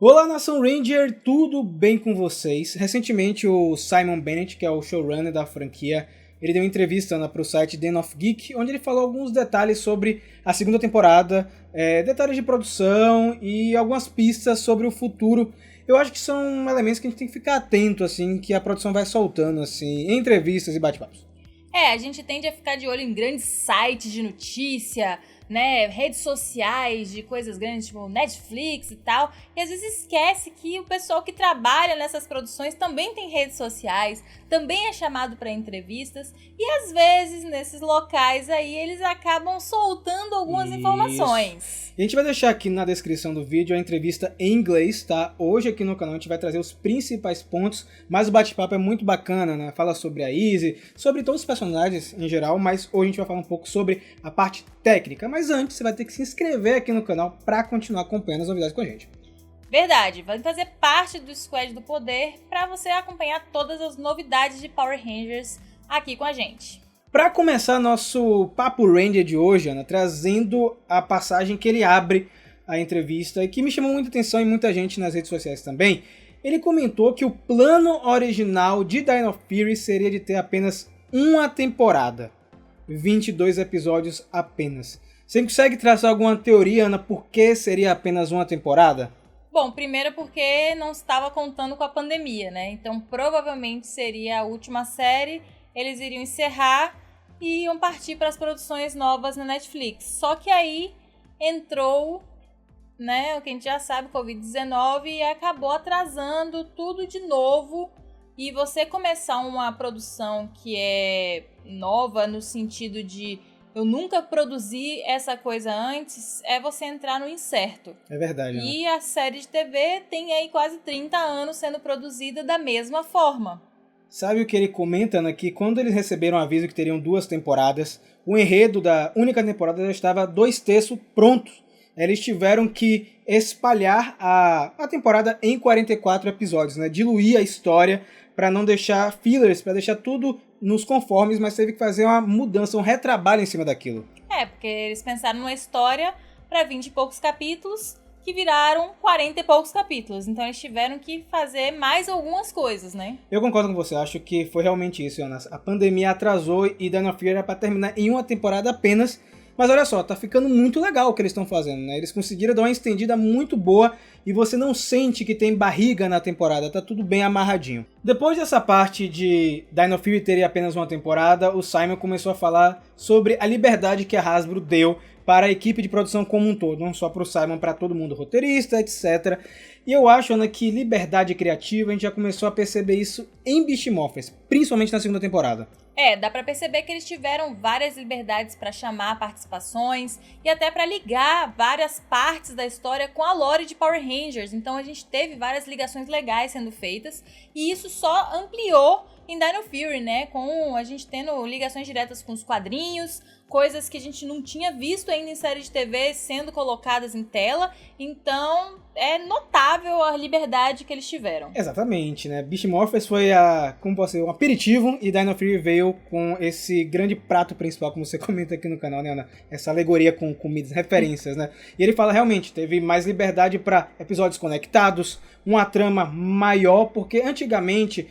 Olá, Nação Ranger, tudo bem com vocês? Recentemente o Simon Bennett, que é o showrunner da franquia, ele deu uma entrevista para o site Den of Geek, onde ele falou alguns detalhes sobre a segunda temporada, detalhes de produção e algumas pistas sobre o futuro. Eu acho que são elementos que a gente tem que ficar atento, assim, que a produção vai soltando, assim, em entrevistas e bate-papos. A gente tende a ficar de olho em grandes sites de notícia, né, redes sociais de coisas grandes, tipo Netflix e tal, e às vezes esquece que o pessoal que trabalha nessas produções também tem redes sociais, também é chamado para entrevistas, e às vezes nesses locais aí eles acabam soltando algumas informações. E a gente vai deixar aqui na descrição do vídeo a entrevista em inglês, tá? Hoje aqui no canal a gente vai trazer os principais pontos, mas o bate-papo é muito bacana, né? Fala sobre a Izzy, sobre todos os personagens em geral, mas hoje a gente vai falar um pouco sobre a parte técnica. Mas antes, você vai ter que se inscrever aqui no canal para continuar acompanhando as novidades com a gente. Verdade, vai fazer parte do Squad do Poder para você acompanhar todas as novidades de Power Rangers aqui com a gente. Para começar nosso Papo Ranger de hoje, Ana, trazendo a passagem que ele abre a entrevista e que me chamou muita atenção e muita gente nas redes sociais também, ele comentou que o plano original de Dino Fury seria de ter apenas uma temporada, 22 episódios apenas. Você consegue traçar alguma teoria, Ana, por que seria apenas uma temporada? Bom, primeiro porque não estava contando com a pandemia, né? Então provavelmente seria a última série, eles iriam encerrar e iam partir para as produções novas na Netflix. Só que aí entrou, né, o que a gente já sabe, Covid-19, e acabou atrasando tudo de novo. E você começar uma produção que é nova no sentido de eu nunca produzi essa coisa antes, é você entrar no incerto. É verdade. E a série de TV tem aí quase 30 anos sendo produzida da mesma forma. Sabe o que ele comenta, Ana? Que quando eles receberam o aviso que teriam 2 temporadas, o enredo da única temporada já estava 2/3 prontos. Eles tiveram que espalhar a temporada em 44 episódios, né? Diluir a história para não deixar fillers, para deixar tudo nos conformes, mas teve que fazer uma mudança, um retrabalho em cima daquilo. Porque eles pensaram numa história para 20 e poucos capítulos, que viraram 40 e poucos capítulos. Então eles tiveram que fazer mais algumas coisas, né? Eu concordo com você, acho que foi realmente isso, Ana. A pandemia atrasou e Dino Fury era para terminar em uma temporada apenas. Mas olha só, tá ficando muito legal o que eles estão fazendo, né? Eles conseguiram dar uma estendida muito boa e você não sente que tem barriga na temporada, tá tudo bem amarradinho. Depois dessa parte de Dino Fury ter apenas uma temporada, o Simon começou a falar sobre a liberdade que a Hasbro deu para a equipe de produção como um todo, não só para o Simon, para todo mundo, roteirista, etc. E eu acho, Ana, que liberdade criativa, a gente já começou a perceber isso em Beast Morphers, principalmente na segunda temporada. Dá pra perceber que eles tiveram várias liberdades pra chamar participações e até pra ligar várias partes da história com a lore de Power Rangers. Então a gente teve várias ligações legais sendo feitas e isso só ampliou em Dino Fury, né? Com a gente tendo ligações diretas com os quadrinhos, coisas que a gente não tinha visto ainda em série de TV sendo colocadas em tela. Então é notável a liberdade que eles tiveram. Exatamente, né? Beast Morphers foi um aperitivo e Dino Fury veio com esse grande prato principal, como você comenta aqui no canal, né, Ana? Essa alegoria com comidas, referências, né? E ele fala realmente, teve mais liberdade para episódios conectados, uma trama maior, porque antigamente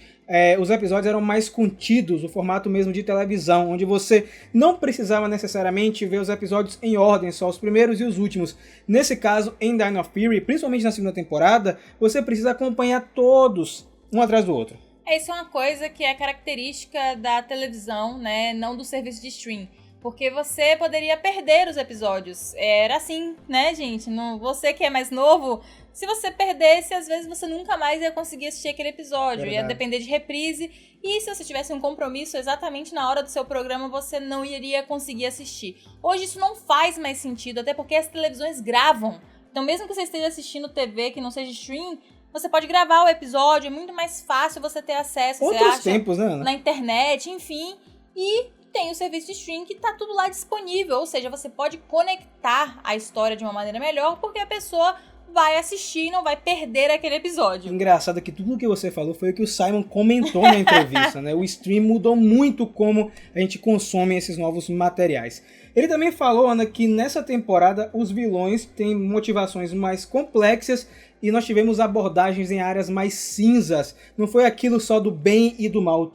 os episódios eram mais contidos, o formato mesmo de televisão, onde você não precisava necessariamente ver os episódios em ordem, só os primeiros e os últimos. Nesse caso, em Dino Fury, principalmente na segunda temporada, você precisa acompanhar todos, um atrás do outro. Isso é uma coisa que é característica da televisão, né, não do serviço de stream. Porque você poderia perder os episódios. Era assim, né, gente? Você que é mais novo, se você perdesse, às vezes você nunca mais ia conseguir assistir aquele episódio. Verdade. Ia depender de reprise. E se você tivesse um compromisso exatamente na hora do seu programa, você não iria conseguir assistir. Hoje isso não faz mais sentido, até porque as televisões gravam. Então mesmo que você esteja assistindo TV que não seja stream, você pode gravar o episódio. É muito mais fácil você ter acesso. Outros tempos, né, Ana? Na internet, enfim. E tem o serviço de stream que tá tudo lá disponível, ou seja, você pode conectar a história de uma maneira melhor, porque a pessoa vai assistir e não vai perder aquele episódio. Engraçado que tudo que você falou foi o que o Simon comentou na entrevista, né? O stream mudou muito como a gente consome esses novos materiais. Ele também falou, Ana, que nessa temporada os vilões têm motivações mais complexas e nós tivemos abordagens em áreas mais cinzas. Não foi aquilo só do bem e do mal.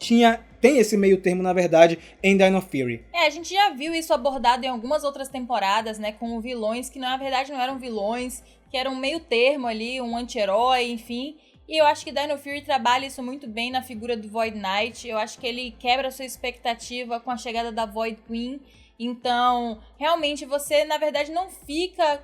Tem esse meio termo, na verdade, em Dino Fury. A gente já viu isso abordado em algumas outras temporadas, né? Com vilões que, na verdade, não eram vilões, que eram um meio termo ali, um anti-herói, enfim. E eu acho que Dino Fury trabalha isso muito bem na figura do Void Knight. Eu acho que ele quebra a sua expectativa com a chegada da Void Queen. Então, realmente, você, na verdade, não fica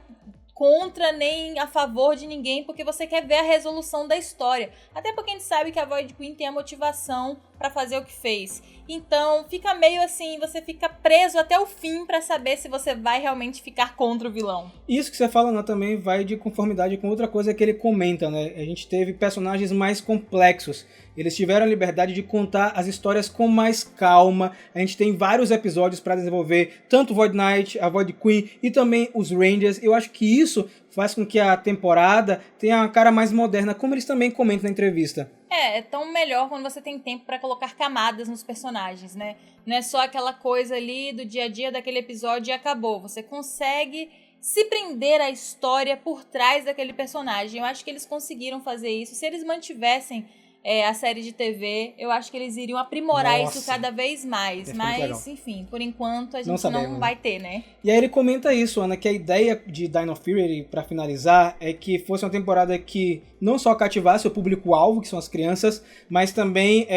contra nem a favor de ninguém, porque você quer ver a resolução da história. Até porque a gente sabe que a Void Queen tem a motivação pra fazer o que fez. Então, fica meio assim, você fica preso até o fim pra saber se você vai realmente ficar contra o vilão. Isso que você fala, Ana, também vai de conformidade com outra coisa que ele comenta, né? A gente teve personagens mais complexos. Eles tiveram a liberdade de contar as histórias com mais calma. A gente tem vários episódios para desenvolver, tanto o Void Knight, a Void Queen e também os Rangers. Eu acho que isso faz com que a temporada tenha uma cara mais moderna, como eles também comentam na entrevista. É tão melhor quando você tem tempo pra colocar camadas nos personagens, né? Não é só aquela coisa ali do dia a dia daquele episódio e acabou. Você consegue se prender à história por trás daquele personagem. Eu acho que eles conseguiram fazer isso. Se eles mantivessem a série de TV, eu acho que eles iriam aprimorar isso cada vez mais. Mas, enfim, por enquanto a gente não vai ter, né? E aí ele comenta isso, Ana, que a ideia de Dino Fury, pra finalizar, é que fosse uma temporada que não só cativasse o público-alvo, que são as crianças, mas também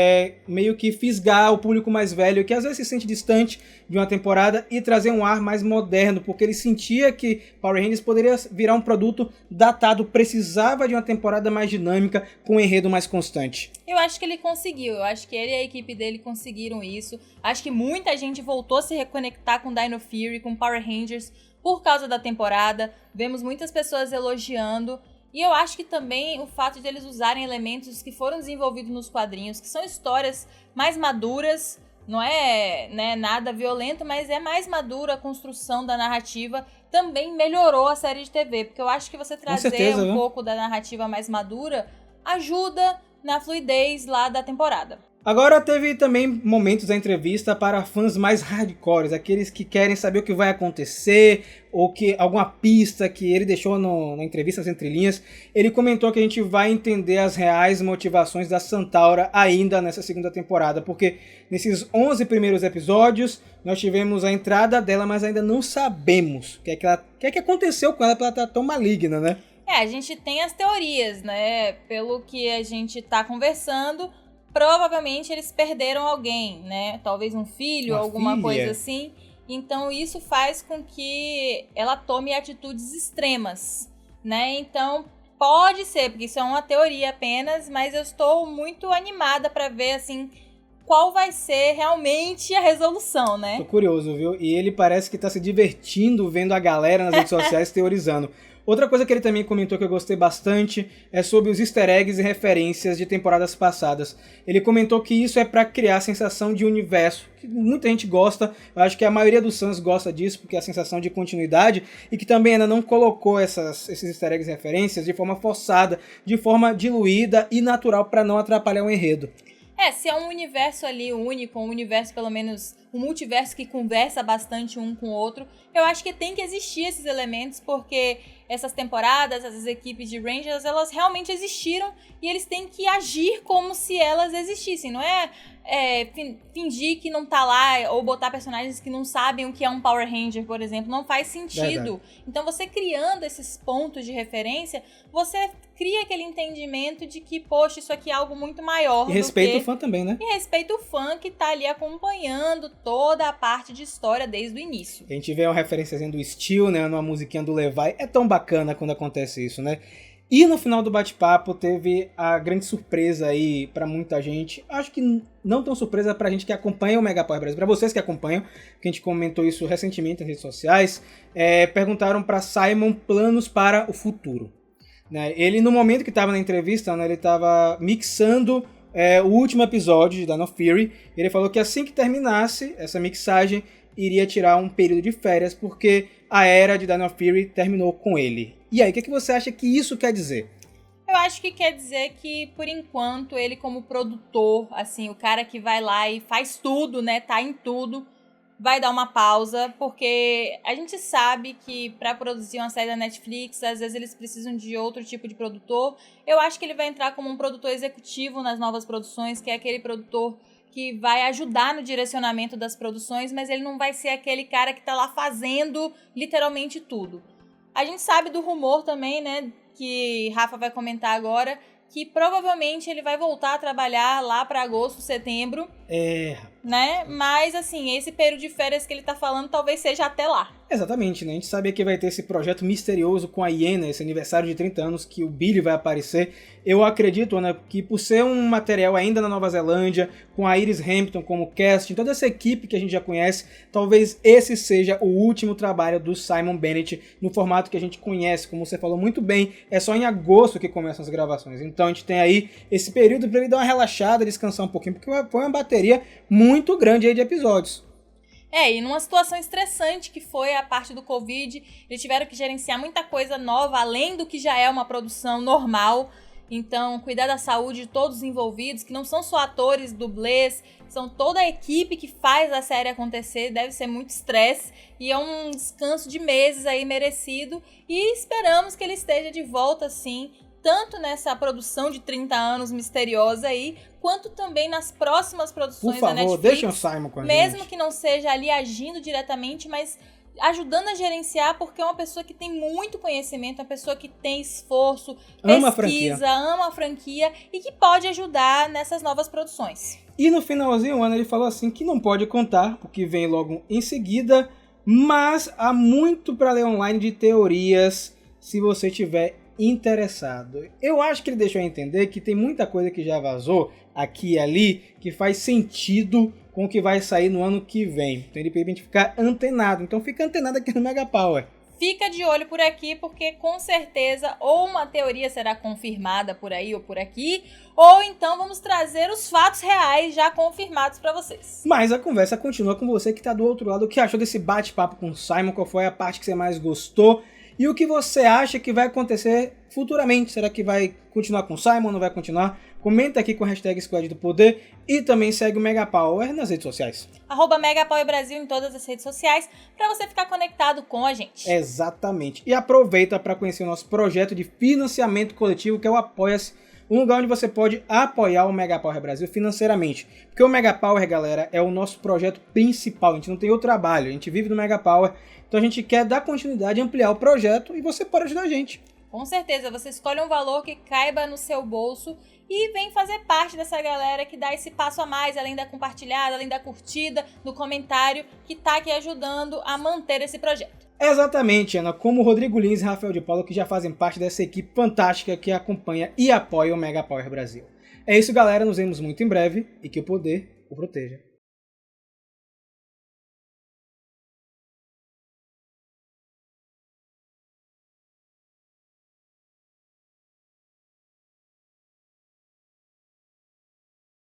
meio que fisgar o público mais velho, que às vezes se sente distante de uma temporada, e trazer um ar mais moderno, porque ele sentia que Power Rangers poderia virar um produto datado, precisava de uma temporada mais dinâmica, com um enredo mais constante. Eu acho que ele conseguiu, eu acho que ele e a equipe dele conseguiram isso. Acho que muita gente voltou a se reconectar com Dino Fury, com Power Rangers, por causa da temporada. Vemos muitas pessoas elogiando. E eu acho que também o fato de eles usarem elementos que foram desenvolvidos nos quadrinhos, que são histórias mais maduras, não é, né, nada violento, mas é mais madura a construção da narrativa, também melhorou a série de TV. Porque eu acho que você trazer pouco da narrativa mais madura ajuda na fluidez lá da temporada. Agora teve também momentos da entrevista para fãs mais hardcores, aqueles que querem saber o que vai acontecer, ou que alguma pista que ele deixou na entrevista, nas entrelinhas. Ele comentou que a gente vai entender as reais motivações da Santaura ainda nessa segunda temporada, porque nesses 11 primeiros episódios nós tivemos a entrada dela, mas ainda não sabemos o que é que aconteceu com ela para ela estar tão maligna, né? A gente tem as teorias, né? Pelo que a gente tá conversando, provavelmente eles perderam alguém, né? Talvez um filho, alguma coisa assim. Então isso faz com que ela tome atitudes extremas, né? Então pode ser, porque isso é uma teoria apenas, mas eu estou muito animada para ver, assim, qual vai ser realmente a resolução, né? Tô curioso, viu? E ele parece que tá se divertindo vendo a galera nas redes sociais teorizando. Outra coisa que ele também comentou que eu gostei bastante é sobre os easter eggs e referências de temporadas passadas. Ele comentou que isso é para criar a sensação de universo, que muita gente gosta, eu acho que a maioria dos fãs gosta disso, porque é a sensação de continuidade, e que também ainda não colocou esses easter eggs e referências de forma forçada, de forma diluída e natural para não atrapalhar o enredo. Se é um universo ali único, um universo pelo menos, um multiverso que conversa bastante um com o outro, eu acho que tem que existir esses elementos, porque essas temporadas, essas equipes de Rangers, elas realmente existiram e eles têm que agir como se elas existissem, não é fingir que não tá lá ou botar personagens que não sabem o que é um Power Ranger, por exemplo, não faz sentido. Verdade. Então você criando esses pontos de referência, você cria aquele entendimento de que, poxa, isso aqui é algo muito maior. E respeita o fã também, né? E respeita o fã que tá ali acompanhando toda a parte de história desde o início. A gente vê uma referênciazinha do Steel, né, numa musiquinha do Levi, é tão bacana quando acontece isso, né? E no final do bate-papo teve a grande surpresa aí pra muita gente, acho que não tão surpresa pra gente que acompanha o Mega Power Brasil, pra vocês que acompanham, que a gente comentou isso recentemente nas redes sociais, perguntaram pra Simon planos para o futuro. Né? Ele, no momento que estava na entrevista, né, ele estava mixando o último episódio de Dino Fury. Ele falou que assim que terminasse essa mixagem, iria tirar um período de férias, porque a era de Dino Fury terminou com ele. E aí, o que você acha que isso quer dizer? Eu acho que quer dizer que, por enquanto, ele como produtor, assim, o cara que vai lá e faz tudo, né, tá em tudo, vai dar uma pausa, porque a gente sabe que para produzir uma série da Netflix, às vezes eles precisam de outro tipo de produtor. Eu acho que ele vai entrar como um produtor executivo nas novas produções, que é aquele produtor que vai ajudar no direcionamento das produções, mas ele não vai ser aquele cara que tá lá fazendo literalmente tudo. A gente sabe do rumor também, né, que Rafa vai comentar agora, que provavelmente ele vai voltar a trabalhar lá para agosto, setembro. Né? Mas, assim, esse período de férias que ele tá falando talvez seja até lá. Exatamente, né? A gente sabia que vai ter esse projeto misterioso com a Iena, esse aniversário de 30 anos que o Billy vai aparecer. Eu acredito, né, que por ser um material ainda na Nova Zelândia, com a Iris Hampton como casting, toda essa equipe que a gente já conhece, talvez esse seja o último trabalho do Simon Bennett no formato que a gente conhece. Como você falou muito bem, é só em agosto que começam as gravações. Então a gente tem aí esse período para ele dar uma relaxada, descansar um pouquinho, porque foi uma bateria muito grande aí de episódios. E numa situação estressante que foi a parte do Covid, eles tiveram que gerenciar muita coisa nova, além do que já é uma produção normal. Então, cuidar da saúde de todos os envolvidos, que não são só atores, dublês, são toda a equipe que faz a série acontecer, deve ser muito estresse. E é um descanso de meses aí merecido. E esperamos que ele esteja de volta, sim, tanto nessa produção de 30 anos misteriosa aí, quanto também nas próximas produções da Netflix. Por favor, deixem o Simon com a gente. Mesmo que não seja ali agindo diretamente, mas ajudando a gerenciar, porque é uma pessoa que tem muito conhecimento, uma pessoa que tem esforço, pesquisa, ama a franquia e que pode ajudar nessas novas produções. E no finalzinho, o Ana, ele falou assim que não pode contar, porque vem logo em seguida, mas há muito para ler online de teorias, se você tiver interessado. Eu acho que ele deixou a entender que tem muita coisa que já vazou aqui e ali que faz sentido com o que vai sair no ano que vem. Então ele permite ficar antenado. Então fica antenado aqui no Mega Power. Fica de olho por aqui, porque com certeza ou uma teoria será confirmada por aí ou por aqui, ou então vamos trazer os fatos reais já confirmados para vocês. Mas a conversa continua com você que está do outro lado. O que achou desse bate-papo com o Simon? Qual foi a parte que você mais gostou? E o que você acha que vai acontecer futuramente? Será que vai continuar com o Simon? Não vai continuar? Comenta aqui com a hashtag Squad do Poder e também segue o Mega Power nas redes sociais. @Megapower Brasil em todas as redes sociais para você ficar conectado com a gente. Exatamente. E aproveita para conhecer o nosso projeto de financiamento coletivo, que é o Apoia-se, um lugar onde você pode apoiar o Mega Power Brasil financeiramente. Porque o Mega Power, galera, é o nosso projeto principal. A gente não tem outro trabalho, a gente vive no Mega Power. Então a gente quer dar continuidade, ampliar o projeto e você pode ajudar a gente. Com certeza, você escolhe um valor que caiba no seu bolso e vem fazer parte dessa galera que dá esse passo a mais, além da compartilhada, além da curtida, do comentário, que tá aqui ajudando a manter esse projeto. Exatamente, Ana, como o Rodrigo Lins e Rafael de Paula, que já fazem parte dessa equipe fantástica que acompanha e apoia o Mega Power Brasil. É isso, galera, nos vemos muito em breve e que o poder o proteja.